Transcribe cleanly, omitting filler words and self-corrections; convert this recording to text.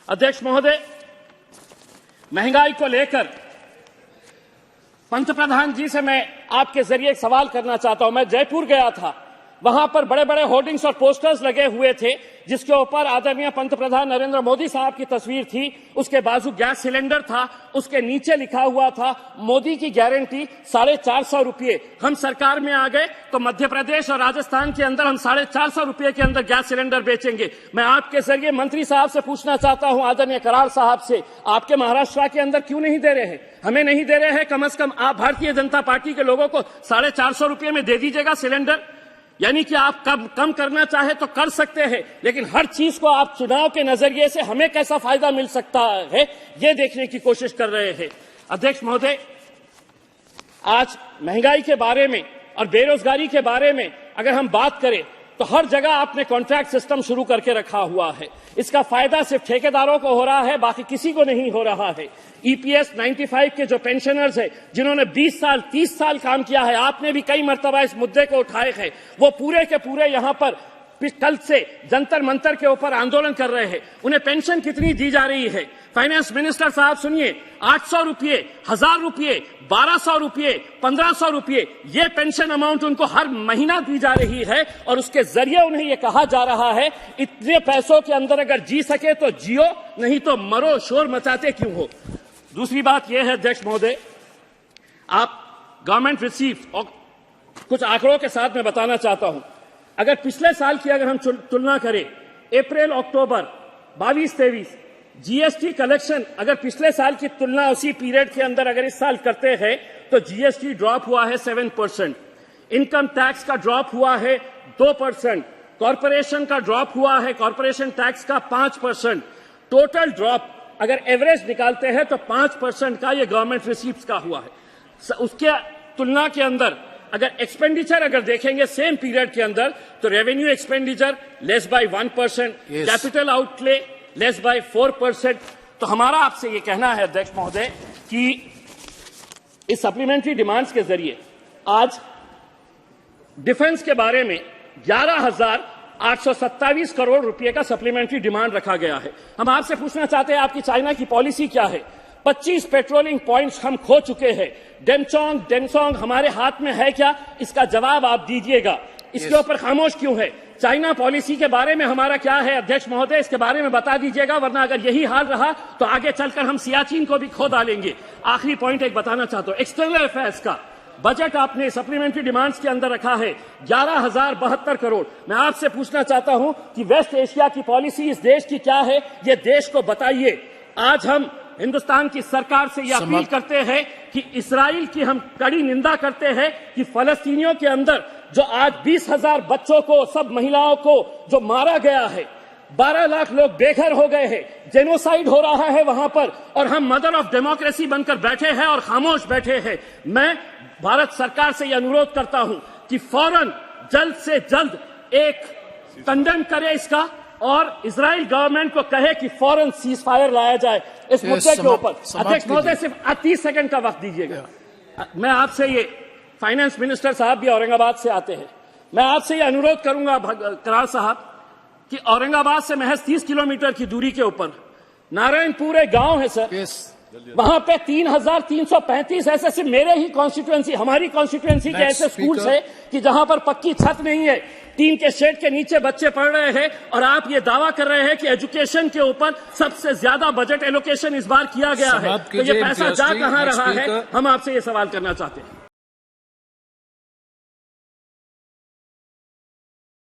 अध्यक्ष महोदय, महंगाई को लेकर पंतप्रधान जी से मैं आपके जरिए एक सवाल करना चाहता हूं। मैं जयपुर गया था, वहां पर बड़े बड़े होर्डिंग्स और पोस्टर्स लगे हुए थे जिसके ऊपर आदरणीय पंतप्रधान नरेंद्र मोदी साहब की तस्वीर थी, उसके बाजू गैस सिलेंडर था, उसके नीचे लिखा हुआ था मोदी की गारंटी 450 रुपये। हम सरकार में आ गए तो मध्य प्रदेश और राजस्थान के अंदर हम 450 रुपये के अंदर गैस सिलेंडर बेचेंगे। मैं आपके जरिए मंत्री साहब से पूछना चाहता हूं, आदरणीय कराड़ साहब से, आपके महाराष्ट्र के अंदर क्यों नहीं दे रहे हैं? हमें नहीं दे रहे हैं, कम से कम आप भारतीय जनता पार्टी के लोगों को 450 रुपये में दे दीजिएगा सिलेंडर। यानी कि आप कम करना चाहे तो कर सकते हैं, लेकिन हर चीज को आप चुनाव के नजरिए से हमें कैसा फायदा मिल सकता है ये देखने की कोशिश कर रहे हैं। अध्यक्ष महोदय, आज महंगाई के बारे में और बेरोजगारी के बारे में अगर हम बात करें तो हर जगह आपने कॉन्ट्रैक्ट सिस्टम शुरू करके रखा हुआ है। इसका फायदा सिर्फ ठेकेदारों को हो रहा है, बाकी किसी को नहीं हो रहा है। ईपीएस 95 के जो पेंशनर्स हैं, जिन्होंने 20 साल 30 साल काम किया है, आपने भी कई मर्तबा इस मुद्दे को उठाए हैं, वो पूरे के पूरे यहां पर कल से जंतर मंतर के ऊपर आंदोलन कर रहे हैं। उन्हें पेंशन कितनी दी जा रही है? फाइनेंस मिनिस्टर साहब सुनिए, 800 रुपये, 1000 रुपये, 1200 रुपये, 1500 रुपये, ये पेंशन अमाउंट उनको हर महीना दी जा रही है और उसके जरिए उन्हें यह कहा जा रहा है इतने पैसों के अंदर अगर जी सके तो जियो, नहीं तो मरो, शोर मचाते क्यों हो। दूसरी बात यह है अध्यक्ष महोदय, आप गवर्नमेंट रिसीव्ड और कुछ आंकड़ों के साथ मैं बताना चाहता हूं। अगर पिछले साल की अगर हम तुलना करें, अप्रैल अक्टूबर 22-23 जीएसटी कलेक्शन अगर पिछले साल की तुलना उसी पीरियड के अंदर अगर इस साल करते हैं तो जीएसटी ड्रॉप हुआ है 7%, इनकम टैक्स का ड्रॉप हुआ है 2%, कॉर्पोरेशन का ड्रॉप हुआ है, कॉर्पोरेशन टैक्स का 5%, टोटल ड्रॉप अगर एवरेज निकालते हैं तो 5% का ये गवर्नमेंट रिसीव्स का हुआ है। उसके तुलना के अंदर अगर एक्सपेंडिचर अगर देखेंगे सेम पीरियड के अंदर तो revenue expenditure less bye 1%, capital outlay less bye 4%। तो हमारा आपसे ये कहना है अध्यक्ष महोदय कि इस सप्लीमेंट्री डिमांड्स के जरिए आज डिफेंस के बारे में 11,827 करोड़ रुपए का सप्लीमेंट्री डिमांड रखा गया है। हम आपसे पूछना चाहते हैं आपकी चाइना की पॉलिसी क्या है? 25 पेट्रोलिंग पॉइंट्स हम खो चुके हैं। डेमसोंग हमारे हाथ में है क्या? इसका जवाब आप दीजिएगा। इसके ऊपर खामोश क्यों है? चाइना पॉलिसी के बारे में हमारा क्या है अध्यक्ष महोदय, इसके बारे में बता दीजिएगा, वरना अगर यही हाल रहा तो आगे चलकर हम सियाचिन को भी खो डालेंगे। आखिरी पॉइंट एक बताना चाहता हूं, एक्सटर्नल अफेयर्स का बजट आपने सप्लीमेंट्री डिमांड्स के अंदर रखा है 11,072 करोड़। मैं आपसे पूछना चाहता हूं कि वेस्ट एशिया की पॉलिसी इस देश की क्या है, ये देश को बताइए। आज हम हिंदुस्तान की सरकार से यह अपील करते हैं कि इस्राइल की हम कड़ी निंदा करते हैं कि फलस्तीनियों के अंदर जो आज 20,000 बच्चों को, सब महिलाओं को जो मारा गया है, 12 लाख लोग बेघर हो गए हैं, जेनोसाइड हो रहा है वहां पर, और हम मदर ऑफ डेमोक्रेसी बनकर बैठे हैं और खामोश बैठे हैं। मैं भारत सरकार से यह अनुरोध करता हूं कि फौरन जल्द से जल्द एक कंडेम करे इसका और इजराइल गवर्नमेंट को कहे कि फौरन सीज फायर लाया जाए इस मुद्दे के ऊपर। अध्यक्ष महोदय, सिर्फ 30 सेकंड का वक्त दीजिएगा। मैं आपसे ये, फाइनेंस मिनिस्टर साहब भी औरंगाबाद से आते हैं, मैं आपसे ये अनुरोध करूंगा कराड़ साहब कि औरंगाबाद से महज 30 किलोमीटर की दूरी के ऊपर नारायणपुर एक गांव है सर, वहां पे 3,335 ऐसे सिर्फ मेरे ही कॉन्स्टिट्यूएंसी, हमारी कॉन्स्टिट्यूएंसी के ऐसे स्कूल्स है कि जहां पर पक्की छत नहीं है, टीन के शेड के नीचे बच्चे पढ़ रहे हैं, और आप ये दावा कर रहे हैं कि एजुकेशन के ऊपर सबसे ज्यादा बजट एलोकेशन इस बार किया गया है। तो ये पैसा जा कहां रहा है, हम आपसे ये सवाल करना चाहते हैं।